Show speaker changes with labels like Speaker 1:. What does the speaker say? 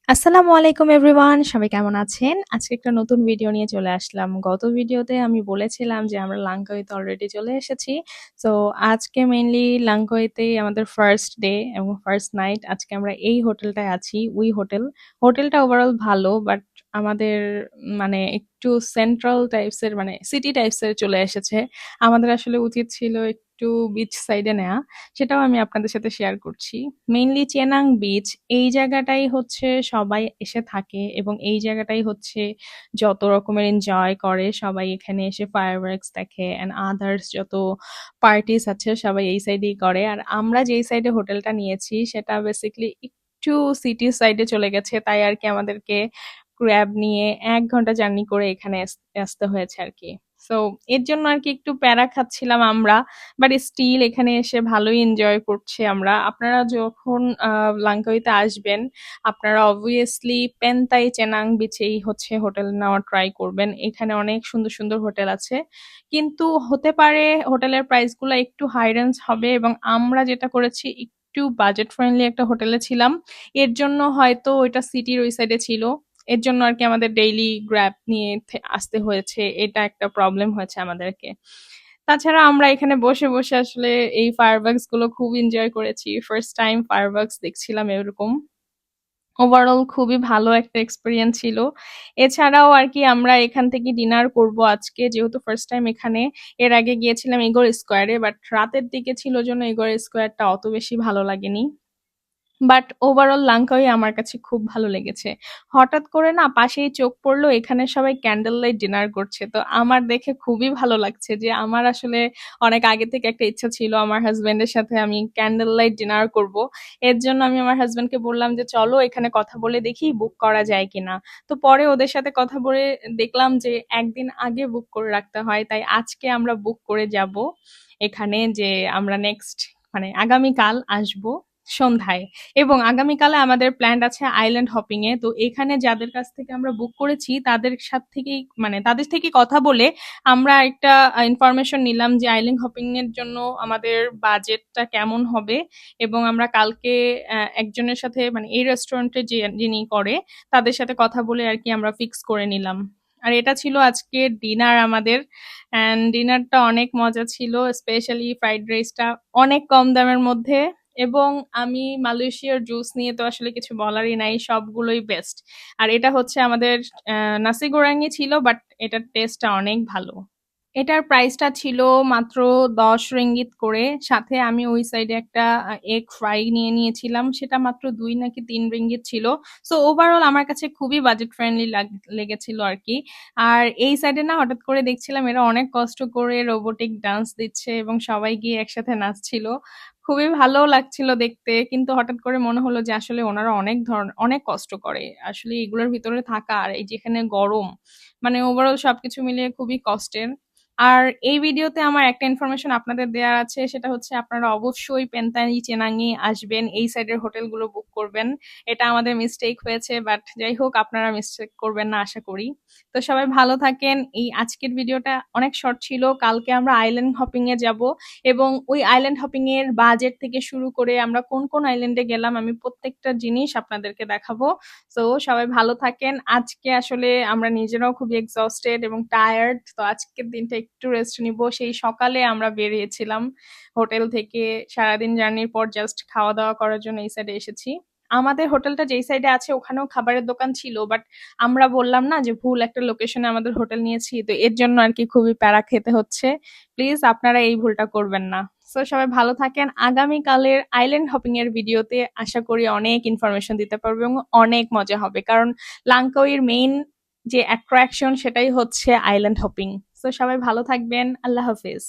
Speaker 1: আসসালামু আলাইকুম এভরিওয়ান, সবাই কেমন আছেন? আজকে একটা নতুন ভিডিও নিয়ে চলে আসলাম। গত ভিডিওতে আমি বলেছিলাম যে আমরা লাঙ্কাউইতে অলরেডি চলে এসেছি। সো আজকে মেইনলি লাঙ্কাউইতেই আমাদের ফার্স্ট ডে এবং ফার্স্ট নাইট। আজকে আমরা এই হোটেলটায় আছি, উই হোটেল। হোটেলটা ওভারঅল ভালো, বাট আমাদের মানে একটু সেন্ট্রাল টাইপস এর মানে সিটি টাইপস এর চলে এসেছে। আমাদের আসলে উচিত ছিল একটু বিচ সাইডে নেয়া। সেটাও আমি আপনাদের সাথে শেয়ার করছি। মেইনলি চেনাং বিচ এই জায়গাটাই হচ্ছে সবাই এসে থাকে এবং এই জায়গাটাই হচ্ছে যত রকমের এনজয় করে সবাই এখানে এসে ফায়ারওয়ার্কস দেখে অ্যান্ড আদার্স যত পার্টিস আছে সবাই এই সাইডেই করে। আর আমরা যেই সাইডে হোটেলটা নিয়েছি সেটা বেসিক্যালি একটু সিটি সাইডে চলে গেছে, তাই আর কি আমাদেরকে ক্র্যাব নিয়ে ১ ঘন্টা জার্নি করে এখানে আসতে হয়েছে আর কি। সো এর জন্য আর কি একটু প্যারা খাচ্ছিলাম আমরা, বাট স্টিল এখানে এসে ভালোই এনজয় করছি আমরা। আপনারা যখন লাঙ্কাউইতে আসবেন আপনারা অবভিয়াসলি পেনতাই চেনাং বিচেই হচ্ছে হোটেল নেওয়ার ট্রাই করবেন। এখানে অনেক সুন্দর সুন্দর হোটেল আছে, কিন্তু হতে পারে হোটেলের প্রাইসগুলো একটু হাই রেঞ্জ হবে এবং আমরা যেটা করেছি একটু বাজেট ফ্রেন্ডলি একটা হোটেলে ছিলাম। এর জন্য হয়তো ওইটা সিটির ওই সাইডে ছিল, এর জন্য আর কি আমাদের ডেইলি গ্র্যাব নিয়ে আসতে হয়েছে। এটা একটা প্রবলেম হয়েছে আমাদেরকে। তাছাড়া আমরা এখানে বসে বসে আসলে এই ফায়ারওয়ার্কস গুলো খুব এনজয় করেছি। ফার্স্ট টাইম ফায়ারওয়ার্কস দেখছিলাম এরকম। ওভারঅল খুবই ভালো একটা এক্সপেরিয়েন্স ছিল। এছাড়াও আর কি আমরা এখান থেকে ডিনার করব আজকে, যেহেতু ফার্স্ট টাইম এখানে। এর আগে গিয়েছিলাম ইগোর স্কোয়ারে, বাট রাতের দিকে ছিল জন্য ইগোর স্কোয়ারটা অত বেশি ভালো লাগেনি। বাট ওভারঅল লাঙ্কাউই আমার কাছে খুব ভালো লেগেছে। হঠাৎ করে না পাশেই চোখ পড়লো এখানে সবাই ক্যান্ডেল লাইট ডিনার করছে, তো আমার দেখে খুবই ভালো লাগছে যে আমার আসলে অনেক আগে থেকে একটা ইচ্ছা ছিল আমার হাজবেন্ডের সাথে আমি ক্যান্ডেল লাইট ডিনার করব। এর জন্য আমি আমার হাজবেন্ডকে বললাম যে চলো এখানে কথা বলে দেখি বুক করা যায় কিনা। তো পরে ওদের সাথে কথা বলে দেখলাম যে একদিন আগে বুক করে রাখতে হয়, তাই আজকে আমরা বুক করে যাব এখানে, যে আমরা নেক্সট মানে আগামীকাল আসবো সন্ধ্যায়। এবং আগামীকালে আমাদের প্ল্যান আছে আইল্যান্ড হপিং এ। তো এখানে যাদের কাছ থেকে আমরা বুক করেছি তাদের সাথে থেকেই মানে তাদের থেকে কথা বলে আমরা একটা ইনফরমেশন নিলাম যে আইল্যান্ড হপিং এর জন্য আমাদের বাজেটটা কেমন হবে। এবং আমরা কালকে একজনের সাথে মানে এই রেস্টুরেন্টে যে যিনি করে তাদের সাথে কথা বলে আর কি আমরা ফিক্স করে নিলাম। আর এটা ছিল আজকে ডিনার আমাদের, অ্যান্ড ডিনারটা অনেক মজা ছিল, স্পেশালি ফ্রাইড রাইসটা অনেক কম দামের মধ্যে। এবং আমি মালয়েশিয়ার জুস নিয়ে তো আসলে কিছু বলারই নাই, সবগুলোই বেস্ট। আর এটা হচ্ছে আমাদের নাসি গোরাঙ্গি ছিল, বাট এটার টেস্টটা অনেক ভালো। এটার প্রাইসটা ছিল মাত্র ১০ রিঙ্গিত করে। সাথে আমি ওই সাইডে একটা এগ ফ্রাই নিয়ে নিয়েছিলাম, সেটা মাত্র ২ নাকি ৩ রিঙ্গিত ছিল। সো ওভারঅল আমার কাছে খুবই বাজেট ফ্রেন্ডলি লেগেছিল আর কি। আর এই সাইডে না হঠাৎ করে দেখছিলাম এরা অনেক কষ্ট করে রোবোটিক ডান্স দিচ্ছে এবং সবাই গিয়ে একসাথে নাচছিল। খুবই ভালো লাগছিল দেখতে, কিন্তু হঠাৎ করে মনে হলো যে আসলে ওনারা অনেক কষ্ট করে আসলে এগুলোর ভিতরে থাকা, আর এই যেখানে গরম, মানে ওভারঅল সবকিছু মিলিয়ে খুবই কষ্টের। আর এই ভিডিওতে আমার একটা ইনফরমেশন আপনাদের দেওয়ার আছে, সেটা হচ্ছে আপনারা অবশ্যই পেন্তানি চেনাঙ্গি আসবেন, এই সাইডের হোটেলগুলো বুক করবেন। এটা আমাদের মিস্টেক হয়েছে, বাট যাই হোক আপনারা মিস্টেক করবেন না আশা করি। তো সবাই ভালো থাকেন। এই আজকের ভিডিওটা অনেক শর্ট ছিল। কালকে আমরা আইল্যান্ড হপিং এ যাব এবং ওই আইল্যান্ড হপিং এর বাজেট থেকে শুরু করে আমরা কোন কোন আইল্যান্ডে গেলাম আমি প্রত্যেকটা জিনিস আপনাদেরকে দেখাবো। সো সবাই ভালো থাকেন। আজকে আসলে আমরা নিজেরাও খুবই এক্সস্টেড এবং টায়ার্ড, তো আজকের দিনটা একটু রেস্ট নিব। সেই সকালে আমরা বেরিয়েছিলাম হোটেল থেকে, সারাদিন জার্নির পর জাস্ট খাওয়া দাওয়া করার জন্য এই সাইডে এসেছি। আমাদের হোটেলটা যেই সাইডে আছে ওখানেও খাবারের দোকান ছিল, বাট আমরা বললাম না যে ভুল একটা লোকেশনে আমাদের হোটেল নিয়েছি, তো এর জন্য আর কি খুবই প্যারা খেতে হচ্ছে। প্লিজ আপনারা এই ভুলটা করবেন না। সো সবাই ভালো থাকেন। আগামীকালের আইল্যান্ড হপিং এর ভিডিওতে আশা করি অনেক ইনফরমেশন দিতে পারবো এবং অনেক মজা হবে, কারণ লাঙ্কাউইর মেইন যে অ্যাট্রাকশন সেটাই হচ্ছে আইল্যান্ড হপিং। সো সবাই ভালো থাকবেন। আল্লাহ হাফিজ।